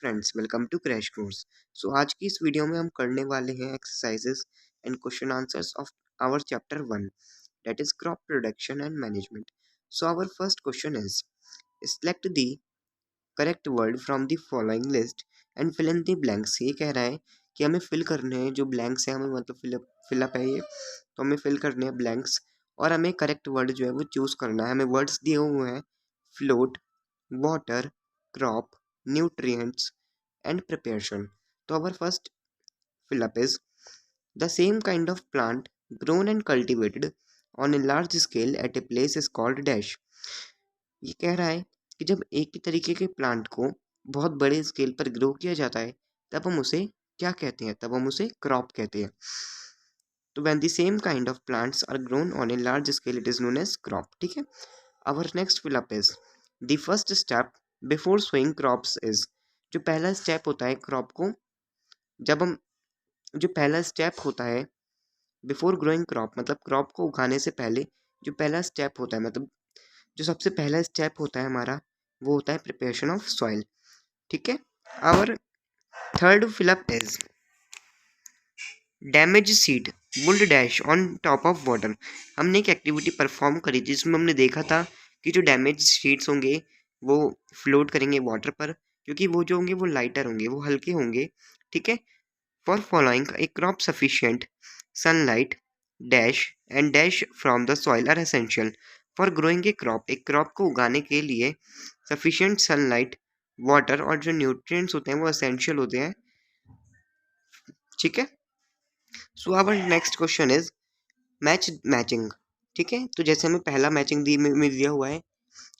Friends, welcome to crash course. आज की इस वीडियो में हम करने वाले हैं exercises and question answers of our chapter 1, that is crop production and management. Our first question is select the correct word from the following list and fill in the blanks. ये कह रहा है कि हमें फिल करने हैं जो blanks हैं, हमें मतलब फिलअप है ये, तो हमें फिल करने हैं ब्लैंक्स और हमें करेक्ट वर्ड जो है वो चूज करना है। हमें वर्ड्स दिए हुए हैं float, water, crop, nutrients and preparation. So our first fill up is the same kind of plant grown and cultivated on a large scale at a place is called dash. ये कह रहा है कि जब एक ही तरीके के प्लांट को बहुत बड़े स्केल पर ग्रो किया जाता है तब हम उसे क्या कहते हैं? तब हम उसे क्रॉप कहते हैं। तो when the same kind of plants are grown on a large scale it is known as crop. ठीक है। our next fill up is the first step before sowing crops is, जो पहला स्टेप होता है crop को जब हम जो पहला स्टेप होता है बिफोर ग्रोइंग क्रॉप, मतलब क्रॉप को उगाने से पहले जो पहला स्टेप होता है, मतलब जो सबसे पहला स्टेप होता है हमारा, वो होता है प्रिपरेशन ऑफ सॉइल। ठीक है। Our third fill up is damage seed would dash on top of water. हमने एक एक्टिविटी परफॉर्म करी थी जिसमें हमने देखा था कि जो डैमेज सीड्स होंगे वो फ्लोट करेंगे वाटर पर, क्योंकि वो जो होंगे वो लाइटर होंगे, वो हल्के होंगे। ठीक है। For following a crop sufficient sunlight dash and dash from the soil are essential for growing a crop। एक क्रॉप को उगाने के लिए sufficient sunlight, water और जो nutrients होते हैं वो essential होते हैं। ठीक है। So our next question is matching. ठीक है। तो जैसे हमें पहला मैचिंग में दिया हुआ है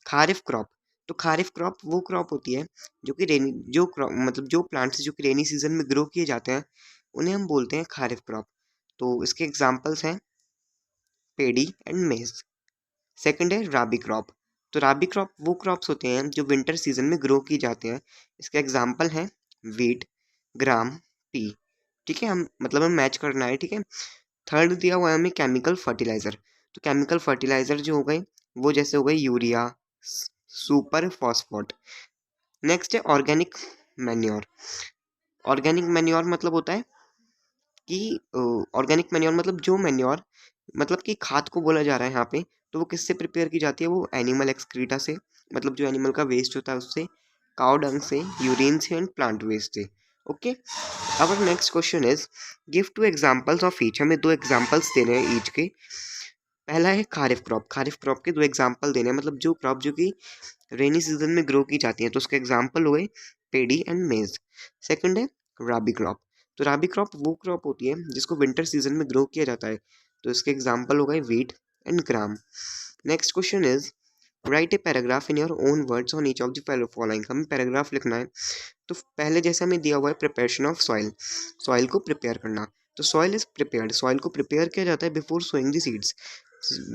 खारिफ क्रॉप। तो खारिफ क्रॉप वो क्रॉप होती है जो कि रेनी जो क्रॉप मतलब जो प्लांट्स जो कि रेनी सीजन में ग्रो किए जाते हैं उन्हें हम बोलते हैं खारिफ क्रॉप। तो इसके एग्जांपल्स हैं पेडी एंड मेज। सेकंड है राबी क्रॉप। तो राबी क्रॉप वो क्रॉप्स होते हैं जो विंटर सीजन में ग्रो किए जाते हैं। इसके एग्जांपल हैं वीट, ग्राम, पी। ठीक है। हम मतलब हमें मैच करना है। ठीक है। थर्ड दिया हुआ है हमें केमिकल फर्टिलाइजर। तो केमिकल फर्टिलाइजर जो हो गए वो जैसे हो गए यूरिया, सुपर फॉस्फोट। नेक्स्ट है ऑर्गेनिक मैन्योर। ऑर्गेनिक मैन्योर मतलब होता है कि ऑर्गेनिक मैन्योर मतलब जो मैन्योर मतलब कि खाद को बोला जा रहा है यहाँ पे, तो वो किससे प्रिपेयर की जाती है? वो एनिमल एक्सक्रीटा से, मतलब जो एनिमल का वेस्ट होता है उससे, काउ डंग से, यूरिन से एंड प्लांट वेस्ट से। Okay. Our next question is give to examples of each. हमें दो एग्जांपल्स देने हैं ईच के। पहला है खारिफ क्रॉप। खारिफ क्रॉप के दो एग्जांपल देने हैं, मतलब जो क्रॉप जो कि रेनी सीजन में ग्रो की जाती है, तो उसके एग्जांपल हुए पेडी एंड मेज। सेकंड है राबी क्रॉप। तो राबी क्रॉप वो क्रॉप होती है जिसको विंटर सीजन में ग्रो किया जाता है, तो इसके एग्जांपल हो गए wheat and gram. Next question is right a paragraph in your own words on each of the following. हमें पैराग्राफ लिखना है। तो पहले जैसे हमें दिया हुआ है प्रिपरेशन ऑफ सॉइल, सॉइल को प्रिपेयर करना। तो सॉइल इज प्रिपेयर्ड, सॉइल को प्रिपेयर किया जाता है बिफोर सोइंग द सीड्स,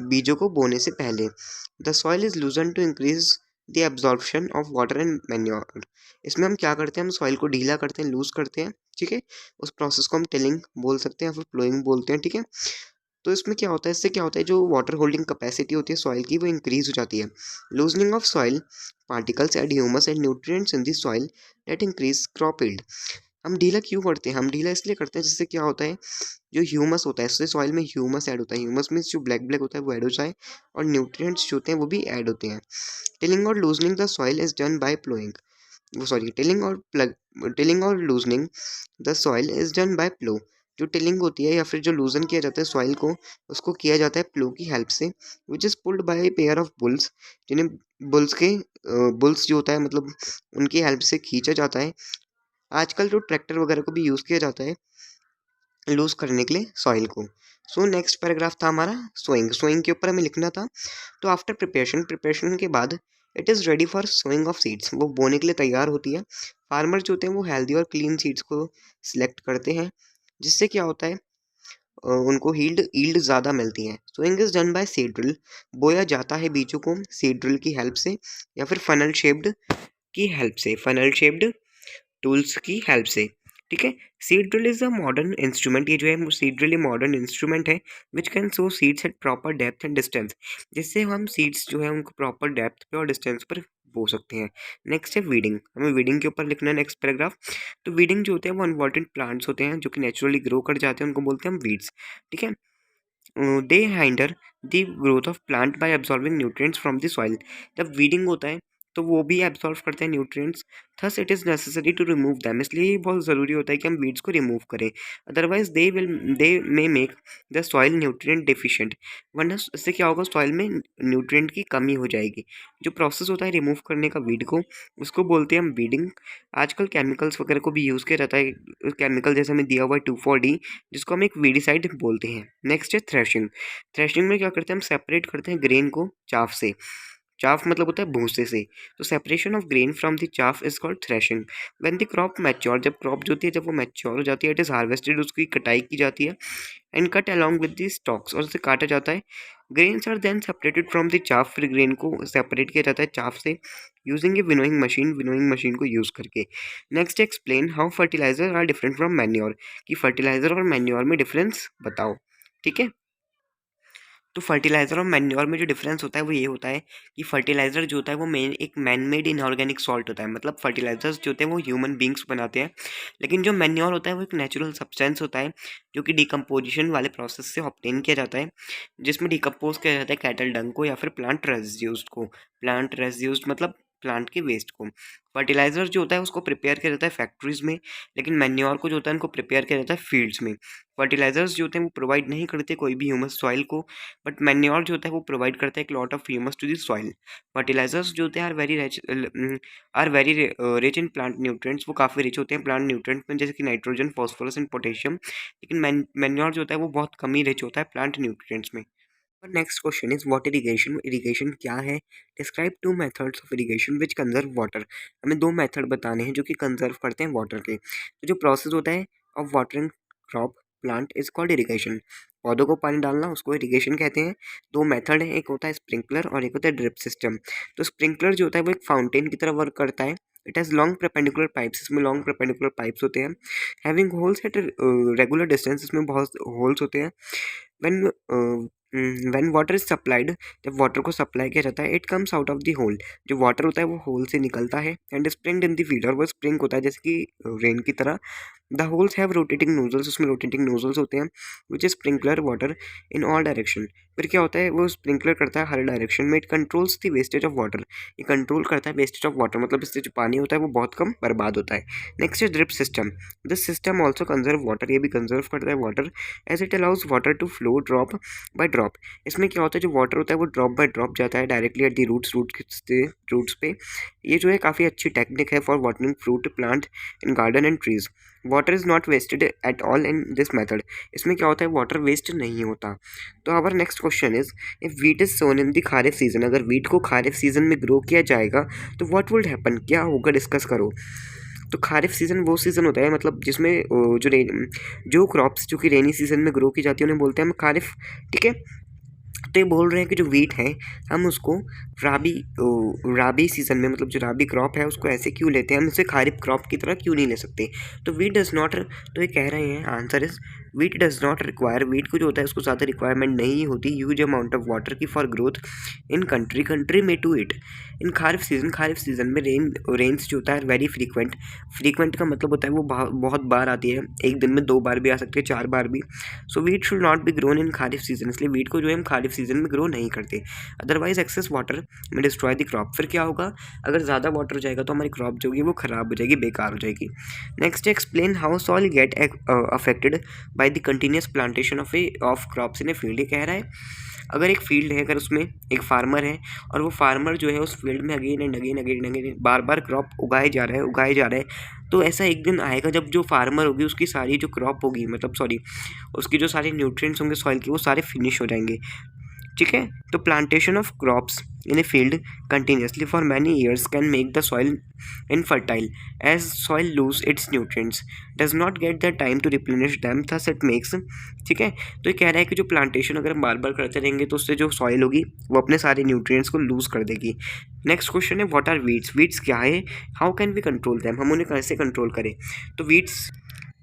बीजों को बोने से पहले। The soil is loosen to increase the absorption of water and manure. इसमें हम क्या करते हैं? हम सॉइल को ढीला करते हैं, लूज करते हैं। ठीक है। उस प्रोसेस को हम टिलिंग बोल सकते हैं या फिर प्लोइंग बोलते हैं। ठीक है। तो इसमें क्या होता है, इससे क्या होता है, जो वाटर होल्डिंग कैपेसिटी होती है सॉइल की वो इंक्रीज हो जाती है। Loosening of soil particles add humus and nutrients in the soil that increase crop yield. हम ढीला क्यों करते हैं? हम ढीला इसलिए करते हैं जिससे क्या होता है, जो ह्यूमस होता है, इससे सॉइल में ह्यूमस ऐड होता है। ह्यूमस मीन्स जो ब्लैक ब्लैक होता है वो ऐड हो जाए और न्यूट्रिएंट्स जो होते हैं वो भी ऐड होते हैं। टिलिंग और loosening the soil is done by ploughing. वो सॉरी टिलिंग और loosening the soil is done by plough. जो टिलिंग होती है या फिर जो लूजन किया जाता है सॉइल को, उसको किया जाता है प्लो की हेल्प से, which is pulled bye a pair of bulls, जिन्हें बुल्स जो होता है मतलब उनकी हेल्प से खींचा जाता है। आजकल जो ट्रैक्टर वगैरह को भी यूज़ किया जाता है लूज करने के लिए सॉइल को। नेक्स्ट पैराग्राफ था हमारा सोइंग। सोइंग के ऊपर हमें लिखना था। तो आफ्टर प्रिपरेशन के बाद it is ready for sowing of seeds, वो बोने के लिए तैयार होती है। फार्मर जो होते हैं वो हेल्दी और क्लीन सीड्स को सिलेक्ट करते हैं, जिससे क्या होता है उनको ईल्ड ज़्यादा मिलती है। Sowing is done by seed drill. बोया जाता है बीजों को सीड ड्रिल की हेल्प से या फिर फनल शेप्ड टूल्स की हेल्प से। ठीक है। Seed drill is a modern instrument. ये जो है सीड ड्रिल मॉडर्न इंस्ट्रूमेंट है which can sow seeds at proper depth and distance, जिससे हम सीड्स जो है उनको प्रॉपर डेप्थ पे और डिस्टेंस पर बो सकते हैं। नेक्स्ट है वीडिंग, हमें वीडिंग के ऊपर लिखना है नेक्स्ट पैराग्राफ। तो वीडिंग जो होते हैं वो अनवांटेड प्लांट्स होते हैं जो कि नेचुरली ग्रो कर जाते हैं, उनको बोलते हैं हम वीड्स। ठीक है, they hinder the growth of plant by absorbing nutrients from the soil. जब वीडिंग होता है तो वो भी एब्जॉर्व करते हैं nutrients, thus it is necessary to remove them, इसलिए ये बहुत ज़रूरी होता है कि हम वीड्स को रिमूव करें, otherwise they may make the soil nutrient deficient, वरना इससे क्या होगा, सॉइल में न्यूट्रिएंट की कमी हो जाएगी। जो प्रोसेस होता है रिमूव करने का वीड को, उसको बोलते हैं हम वीडिंग। आजकल केमिकल्स वगैरह को भी यूज़ किया जाता है, केमिकल जैसे हमें दिया हुआ है 2,4-D, जिसको हम एक वीडिसाइड बोलते हैं। नेक्स्ट है थ्रेशिंग। थ्रेशिंग में क्या करते हैं, हम सेपरेट करते हैं ग्रेन को चाफ से। चाफ मतलब होता है भूसे से, तो separation of grain from the chaff is called threshing. When the crop mature, जब क्रॉप जो होती है जब वो मैच्योर हो जाती है, इट इज़ हार्वेस्टेड, उसकी कटाई की जाती है, and cut along with the stalks, और उसे काटा जाता है। Grains are then separated from the chaff, फिर ग्रेन को सेपरेट किया जाता है चाफ से यूजिंग ए विनोइंग मशीन को यूज़ करके। Next explain how fertilizer are different from manure, कि फर्टिलाइजर और मैन्योर में डिफरेंस बताओ। ठीक है, तो फर्टिलाइज़र और मैन्योर में जो डिफरेंस होता है वो ये होता है कि फर्टिलाइज़र जो होता है वो एक मैन मेड इनऑर्गेनिक सॉल्ट होता है, मतलब फर्टिलाइजर्स जो होते हैं वो ह्यूमन बींग्स बनाते हैं, लेकिन जो मैन्योर होता है वो एक नेचुरल सब्सटेंस होता है जो कि डिकम्पोजिशन वाले प्रोसेस से ऑब्टेन किया जाता है, जिसमें डिकम्पोज किया जाता है कैटल डंग को या फिर प्लांट रेजिड्यूज को। प्लांट रेजिड्यूज मतलब प्लांट के वेस्ट को। फर्टिलाइजर जो होता है उसको प्रिपेयर किया जाता है फैक्ट्रीज में, लेकिन मैन्योर को जो होता है उनको प्रिपेयर किया जाता है फील्ड्स में। फर्टिलाइजर्स जो होते हैं वो प्रोवाइड नहीं करते कोई भी ह्यूमस सॉइल को, बट मैन्योर जो होता है वो प्रोवाइड करता है एक lot of humus to the soil. Fertilizers जो होते हैं are very rich in plant nutrients, वो काफ़ी रिच होते हैं प्लांट न्यूट्रिएंट्स में, जैसे कि नाइट्रोजन, फॉस्फोरस एंड पोटेशियम, लेकिन मैन्योर जो होता है वो बहुत कम ही रिच होता है प्लांट न्यूट्रिएंट्स में। Next question is what irrigation, irrigation क्या है। Describe 2 methods of irrigation which conserve water, हमें 2 मेथड बताने हैं जो कि कंजर्व करते हैं वाटर के। तो जो प्रोसेस होता है of watering crop plant is called irrigation, पौधों को पानी डालना उसको इरिगेशन कहते हैं। 2 मेथड है, एक होता है स्प्रिंकलर और एक होता है ड्रिप सिस्टम। तो स्प्रिंकलर जो होता है वो एक फाउंटेन की तरह वर्क करता है। It has long perpendicular pipes, इसमें लॉन्ग परपेंडिकुलर पाइप्स होते हैं, having holes at regular distance, इसमें बहुत होल्स होते हैं। When when water is supplied, जब वाटर को सप्लाई किया जाता है, it comes out of the hole, जो वाटर होता है वो होल से निकलता है, and sprinkled in the field, और वो स्प्रिंग होता है जैसे कि रेन की तरह। The holes have rotating nozzles, उसमें रोटेटिंग नोजल्स होते हैं, which is sprinkler water in all direction. फिर क्या होता है, वो स्प्रिंकलर करता है हर डायरेक्शन में। It controls the wastage of water, ये कंट्रोल करता है वेस्टेज ऑफ वाटर, मतलब इससे जो पानी होता है वो बहुत कम बर्बाद होता है। Next is drip system. This system also conserve water, ये भी कंजर्व करता है water, as it allows water to flow drop by drop. इसमें क्या होता है, जो वाटर होता है वो ड्रॉप बाय ड्रॉप जाता है डायरेक्टली एट द रूट्स पे। ये जो है काफ़ी अच्छी टेक्निक है for watering fruit plant in garden and trees. Water is not wasted at all in this method, इसमें क्या होता है वाटर वेस्ट नहीं होता। तो our next question is if wheat is sown in the kharif season, अगर wheat को kharif season में ग्रो किया जाएगा तो व्हाट वुड हैपन, क्या होगा, डिस्कस करो। तो खारिफ सीज़न वो सीज़न होता है मतलब जिसमें जो क्रॉप्स जो कि रेनी सीजन में ग्रो की जाती है उन्हें बोलते हैं हम खारिफ। ठीक है, तो ये बोल रहे हैं कि जो वीट है हम उसको राबी सीज़न में, मतलब जो राबी क्रॉप है उसको ऐसे क्यों लेते हैं, हम उसे खारिफ क्रॉप की तरह क्यों नहीं ले सकते। तो वीट डज नॉट, तो ये कह रहे हैं answer is wheat does not require, wheat को जो होता है उसको ज़्यादा रिक्वायरमेंट नहीं होती ह्यूज अमाउंट ऑफ वाटर की फॉर ग्रोथ इन कंट्री में to it in kharif season में रेन्स जो होता है वेरी फ्रीक्वेंट का मतलब होता है वो बहुत बार आती है, एक दिन में 2 बार भी आ सकती है, 4 बार भी। So wheat should not be grown in kharif season, इसलिए वीट को जो है हम खारिफ सीजन में ग्रो नहीं करते, अदरवाइज एक्सेस वाटर में डिस्ट्रॉय द क्रॉप। फिर क्या होगा, अगर ज़्यादा वाटर हो जाएगा तो हमारी क्रॉप जो होगी वो ख़राब हो जाएगी, बेकार हो जाएगी। Next explain how soil get affected by the continuous plantation of crops in a field. ये कह रहा है अगर एक फील्ड है, अगर उसमें एक फार्मर है और वो फार्मर जो है उस फील्ड में अगेन बार बार क्रॉप उगाए जा रहा है, तो ऐसा एक दिन आएगा जब जो फार्मर होगी उसकी सारी जो क्रॉप होगी, मतलब सॉरी उसकी जो सारे न्यूट्रिएंट्स होंगे सॉइल के वो सारे फिनिश हो जाएंगे। ठीक है, तो plantation of crops in a field continuously for many years can make the soil infertile as soil lose its nutrients does not get the time to replenish them thus it makes. ठीक है, तो ये कह रहा है कि जो plantation अगर हम बार बार करते रहेंगे तो उससे जो सॉइल होगी वो अपने सारे न्यूट्रिएंट्स को लूज कर देगी। नेक्स्ट क्वेश्चन है व्हाट आर वीड्स, वीड्स क्या है, how can we control them, हम उन्हें कैसे कंट्रोल करें। तो weeds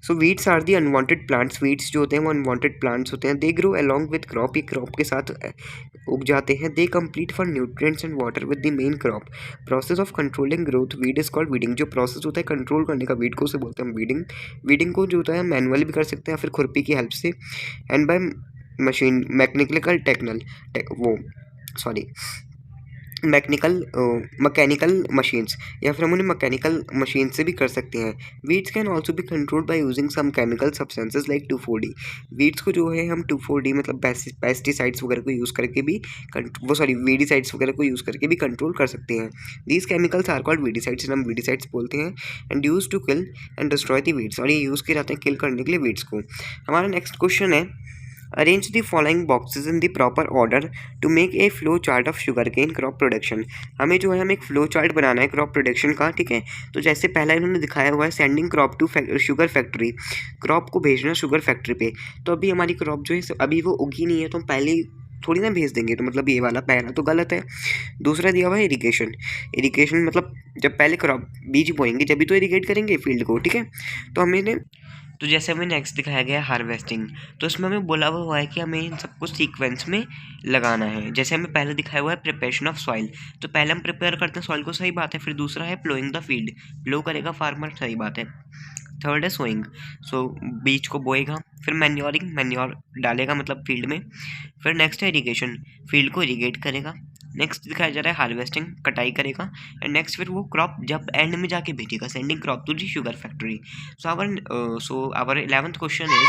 so weeds are the unwanted plants, weeds जो होते हैं वो अनवांटेड प्लांट्स होते हैं। They grow along with crop, ये क्रॉप के साथ उग जाते हैं। They compete for nutrients and water with the main crop. Process of controlling growth weed is called weeding. जो प्रोसेस होता है कंट्रोल करने का वीड को, उसे बोलते हैं हम वीडिंग। वीडिंग को जो होता है मैनुअली भी कर सकते हैं, फिर खुरपी की हेल्प से, एंड बाय मशीन मैकेनिकल टेक्नल वो सॉरी मैकेनिकल मैकेनिकल मशीन्स, या फिर हम उन्हें मैकेनिकल मशीन से भी कर सकते हैं। Weeds can also be controlled by using some chemical substances like 2,4-D। Weeds को जो है हम 2,4-D मतलब पेस्टिसाइड्स वगैरह को यूज़ करके भी वीडिसाइड्स वगैरह को यूज़ करके भी कंट्रोल कर सकते हैं। These chemicals are called weedicides, हम वीडिसाइड्स बोलते हैं, and use to kill and destroy the weeds, और ये यूज़ किए जाते हैं किल करने के लिए वीड्स को। हमारा नेक्स्ट क्वेश्चन है, arrange the following boxes in the proper order to make a flow chart of sugarcane crop production. हमें जो है हमें एक फ्लो चार्ट बनाना है क्रॉप प्रोडक्शन का, ठीक है। तो जैसे पहला इन्होंने दिखाया हुआ है sending crop to sugar factory, crop को भेजना शुगर फैक्ट्री पे। तो अभी हमारी क्रॉप जो है अभी वो उगी नहीं है, तो हम पहले ही थोड़ी ना भेज देंगे, तो मतलब ये वाला पहला तो गलत है। दूसरा दिया हुआ है इरिगेशन। इरिगेशन मतलब जब पहले क्रॉप बीज बोएंगे जब भी तो इरिगेट करेंगे फील्ड को, ठीक है। तो हमें तो जैसे हमें नेक्स्ट दिखाया गया है हार्वेस्टिंग, तो इसमें हमें बोला हुआ है कि हमें इन सबको सीक्वेंस में लगाना है। जैसे हमें पहले दिखाया हुआ है प्रिपरेशन ऑफ सॉइल, तो पहले हम प्रिपेयर करते हैं सॉइल को, सही बात है। फिर दूसरा है प्लोइंग द फील्ड, प्लो करेगा फार्मर, सही बात है। थर्ड है सोइंग, सो बीज को बोएगा। फिर मैन्योरिंग, मैन्योर डालेगा मतलब फील्ड में। फिर नेक्स्ट है इरिगेशन, फील्ड को इरिगेट करेगा। नेक्स्ट दिखाया जा रहा है हार्वेस्टिंग, कटाई करेगा। एंड नेक्स्ट फिर वो क्रॉप जब एंड में जाके भेजेगा, sending crop to the sugar factory. So our 11th question is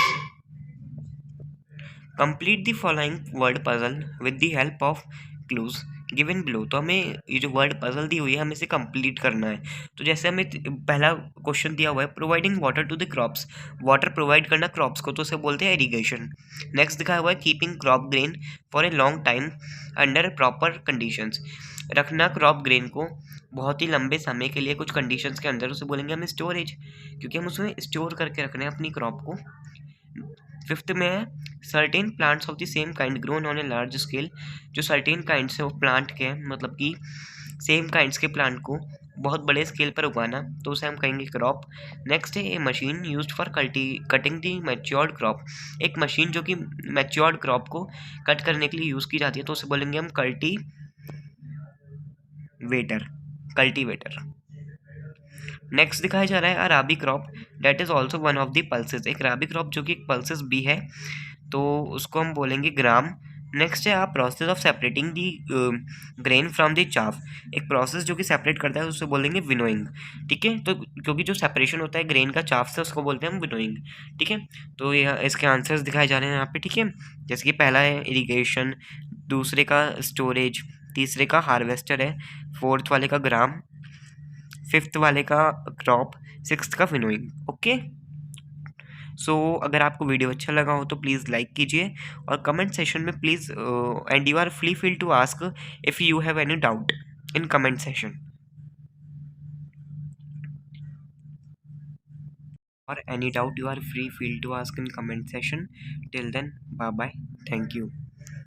complete the following word puzzle with the help of clues given below. तो हमें ये जो वर्ड पजल दी हुई है हमें इसे कंप्लीट करना है। तो जैसे हमें पहला क्वेश्चन दिया हुआ है providing water to the crops, water provide करना क्रॉप्स को, तो उसे बोलते हैं इरीगेशन। नेक्स्ट दिखाया हुआ है keeping crop grain for a long time under proper conditions, रखना क्रॉप ग्रेन को बहुत ही लंबे समय के लिए कुछ कंडीशंस के अंदर, उसे बोलेंगे हम स्टोरेज, क्योंकि हम उसमें स्टोर करके रखना है अपनी क्रॉप को। फिफ्थ में है certain plants of the same kind grown on a large scale. जो सर्टेन काइंड्स है वो प्लांट के हैं, मतलब कि सेम काइंड्स के प्लांट को बहुत बड़े स्केल पर उगाना, तो उसे हम कहेंगे क्रॉप। नेक्स्ट है a machine used for cutting the matured crop, एक मशीन जो कि मैच्योर्ड क्रॉप को कट करने के लिए यूज़ की जाती है, तो उसे बोलेंगे हम कल्टीवेटर। नेक्स्ट दिखाया जा रहा है arable crop that is also one of the pulses, एक अराबी क्रॉप जो कि एक पल्सेस भी है, तो उसको हम बोलेंगे ग्राम। नेक्स्ट है आप process of separating the grain from the chaff, एक प्रोसेस जो कि सेपरेट करता है उसको बोलेंगे विनोइंग, ठीक है। तो क्योंकि जो सेपरेशन होता है ग्रेन का चाफ से उसको बोलते हैं हम विनोइंग, ठीक है। तो ये इसके आंसर्स दिखाए जा रहे हैं यहाँ पे, ठीक है। जैसे कि पहला है इरीगेशन, दूसरे का स्टोरेज, तीसरे का हार्वेस्टर है, फोर्थ वाले का ग्राम, फिफ्थ वाले का क्रॉप, सिक्स्थ का विनोइंग। ओके, सो अगर आपको वीडियो अच्छा लगा हो तो प्लीज़ लाइक कीजिए, और कमेंट सेशन में please and you are free to ask if you have any doubt in comment session, और any doubt you are free to ask in comment section. Till then, bye bye, thank you.